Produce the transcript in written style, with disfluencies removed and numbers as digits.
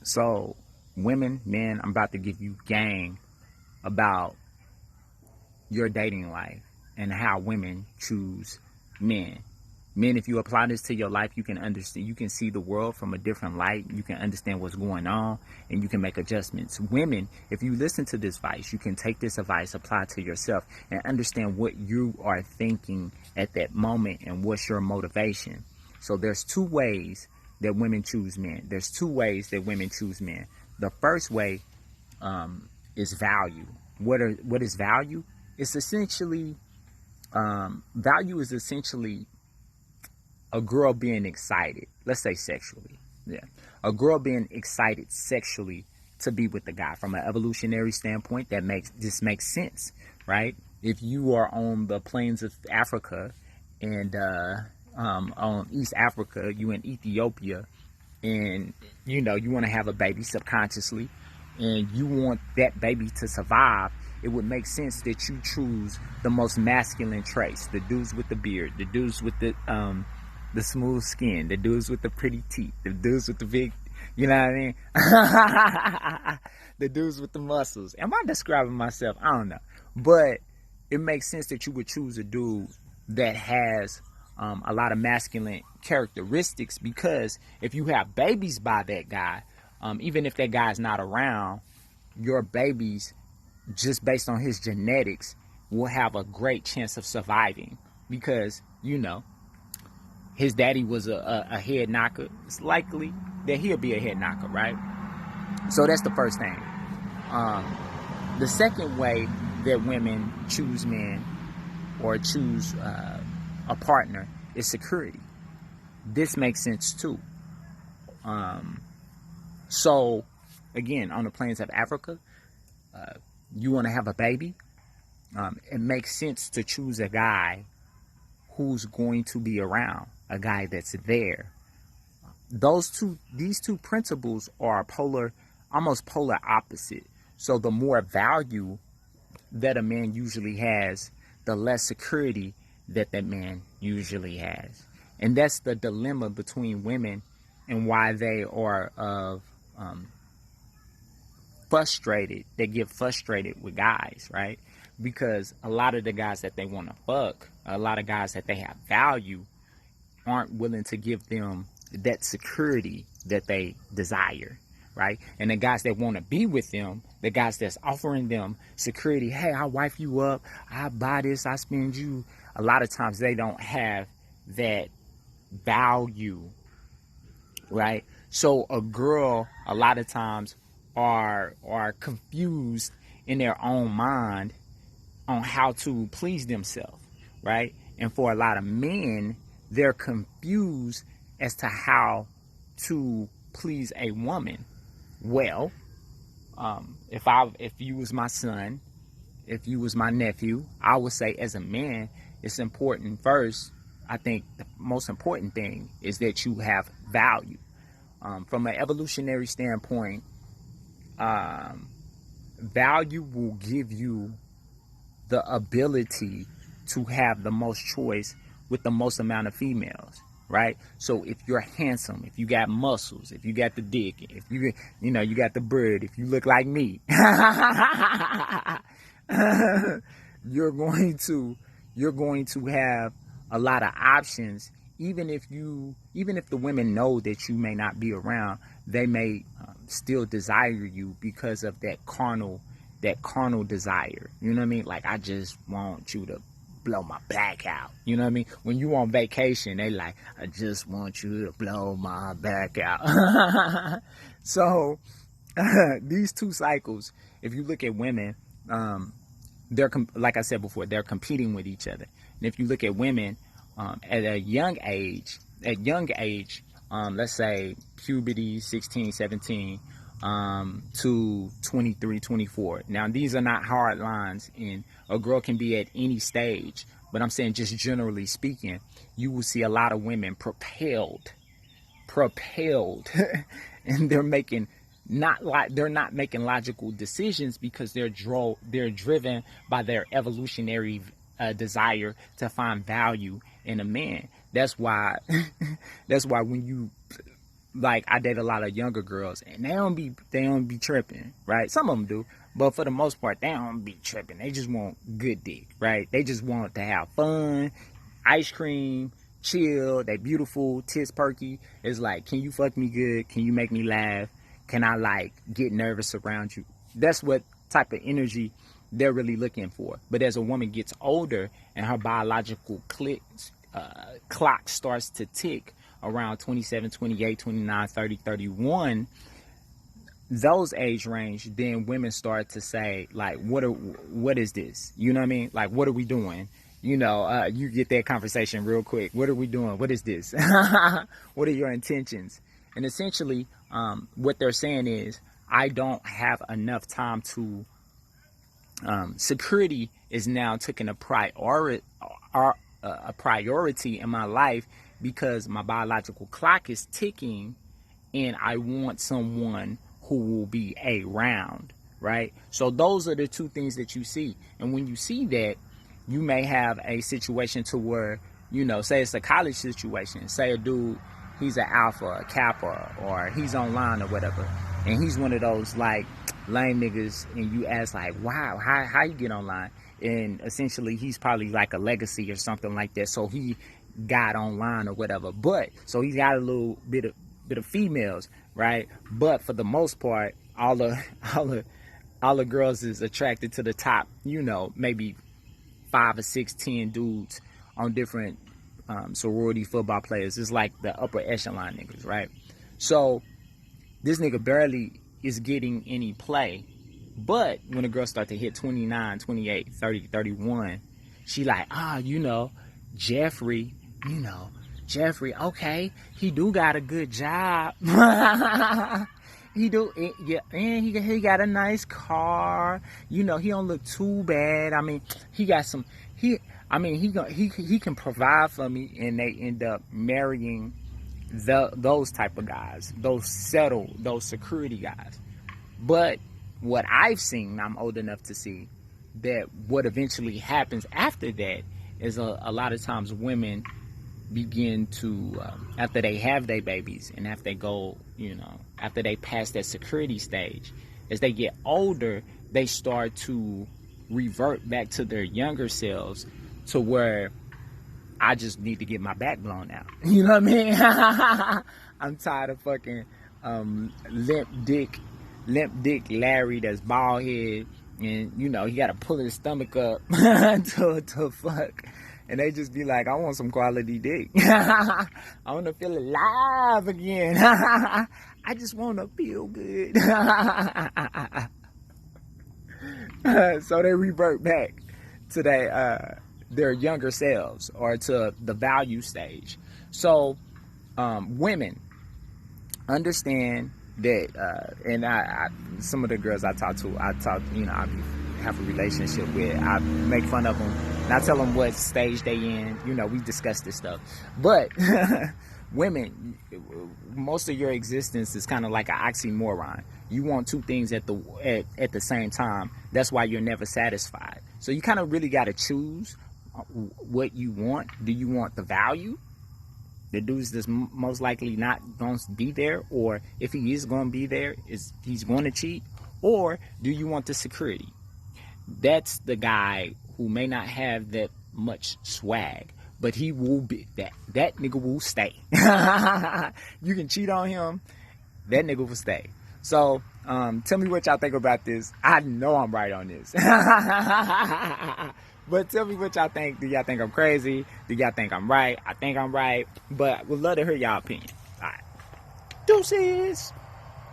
So, women, men, I'm about to give you game about your dating life and how women choose men. Men, if you apply this to your life, you can understand, you can see the world from a different light. You can understand what's going on and you can make adjustments. Women, if you listen to this advice, you can take this advice, apply it to yourself, and understand what you are thinking at that moment and what's your motivation. So there's two ways that women choose men. There's two ways that women choose men. The first way is value. What is value? It's essentially value is essentially a girl being excited. Let's say sexually. Yeah, a girl being excited sexually to be with the guy. From an evolutionary standpoint, this makes sense, right? If you are on the plains of Africa and on East Africa, you in Ethiopia, and you want to have a baby subconsciously, and you want that baby to survive, it would make sense that you choose the most masculine traits: the dudes with the beard, the dudes with the smooth skin, the dudes with the pretty teeth, the dudes with the big, you know what I mean? The dudes with the muscles. Am I describing myself? I don't know, but it makes sense that you would choose a dude that has a lot of masculine characteristics, because if you have babies by that guy, even if that guy's not around, your babies, just based on his genetics, will have a great chance of surviving, because his daddy was a head knocker. It's likely that he'll be a head knocker, right? So that's the first thing. The second way that women choose men or choose a partner is security. This makes sense too. So again, on the plains of Africa, you want to have a baby. It makes sense to choose a guy who's going to be around, a guy that's there. These two principles are almost polar opposite. So the more value that a man usually has, the less security that man usually has. And that's the dilemma between women, and why they are frustrated. They get frustrated with guys, right? Because a lot of the guys that they want to fuck, a lot of guys that they have value, aren't willing to give them that security that they desire, right? And the guys that want to be with them, the guys that's offering them security, hey, I'll wife you up, I buy this, I spend you, a lot of times they don't have that value, right? So a girl, a lot of times, are confused in their own mind on how to please themselves, right? And for a lot of men, they're confused as to how to please a woman. Well, if you was my son, if you was my nephew, I would say, as a man, it's important first. I think the most important thing is that you have value. From an evolutionary standpoint, value will give you the ability to have the most choice with the most amount of females, right? So if you're handsome, if you got muscles, if you got the dick, if you got the bird, if you look like me, you're going to have a lot of options. Even if the women know that you may not be around, they may still desire you because of that carnal desire. You know what I mean? Like, I just want you to blow my back out. You know what I mean? When you on vacation, they like, I just want you to blow my back out. So these two cycles, if you look at women, they're like I said before, they're competing with each other. And if you look at women, at a young age, let's say puberty, 16, 17, to 23, 24. Now, these are not hard lines, and a girl can be at any stage, but I'm saying, just generally speaking, you will see a lot of women propelled, and they're not making logical decisions, because they're driven by their evolutionary desire to find value in a man. That's why when you like I date a lot of younger girls, and they don't be tripping, right? Some of them do, but for the most part, they don't be tripping. They just want good dick, right? They just want to have fun, ice cream, chill. They beautiful, tits perky. It's like, can you fuck me good? Can you make me laugh? Can I like get nervous around you? That's what type of energy they're really looking for. But as a woman gets older and her biological clock starts to tick around 27, 28, 29, 30, 31, those age range, then women start to say, like, what is this? You know what I mean? Like, what are we doing? You know, you get that conversation real quick. What are we doing? What is this? What are your intentions? And essentially, what they're saying is, I don't have enough time to, security is now taking a priority in my life because my biological clock is ticking and I want someone who will be around, right? So those are the two things that you see. And when you see that, you may have a situation to where, you know, say it's a college situation. Say a dude, he's an alpha, a kappa, or he's online or whatever. And he's one of those like lame niggas, and you ask like, wow, how you get online? And essentially he's probably like a legacy or something like that. So he got online or whatever. But so he's got a little bit of females, right? But for the most part, all the girls is attracted to the top, you know, maybe 5 or 6, 10 dudes on different sorority football players. It's like the upper echelon niggas, right? So this nigga barely is getting any play. But when a girl start to hit 29, 28, 30, 31, she like, you know, Jeffrey, okay, he do got a good job. He do, yeah, and he got a nice car. You know, he don't look too bad. I mean, he got some, he can provide for me, and they end up marrying those type of guys, those security guys. But what I've seen, I'm old enough to see, that what eventually happens after that is a lot of times women begin to, after they have their babies and after they go, you know, after they pass that security stage, as they get older, they start to revert back to their younger selves, to where I just need to get my back blown out. You know what I mean? I'm tired of fucking limp dick Larry that's bald head, and you know he got to pull his stomach up to fuck, and they just be like, I want some quality dick. I want to feel alive again. I just want to feel good. So they revert back to their younger selves, or to the value stage. So women understand that, and I some of the girls I talk, you know, I have a relationship with, I make fun of them and I tell them what stage they in. You know, we discuss this stuff. But women, most of your existence is kind of like an oxymoron. You want two things at the same time. That's why you're never satisfied. So you kind of really got to choose what you want. Do you want the value? The dude's that's most likely not going to be there, or if he is going to be there, he's going to cheat? Or do you want the security? That's the guy who may not have that much swag, but he will be that nigga will stay. You can cheat on him, that nigga will stay. So tell me what y'all think about this. I know I'm right on this. But tell me what y'all think. Do y'all think I'm crazy? Do y'all think I'm right? I think I'm right. But we'd love to hear y'all opinion. All right. Deuces.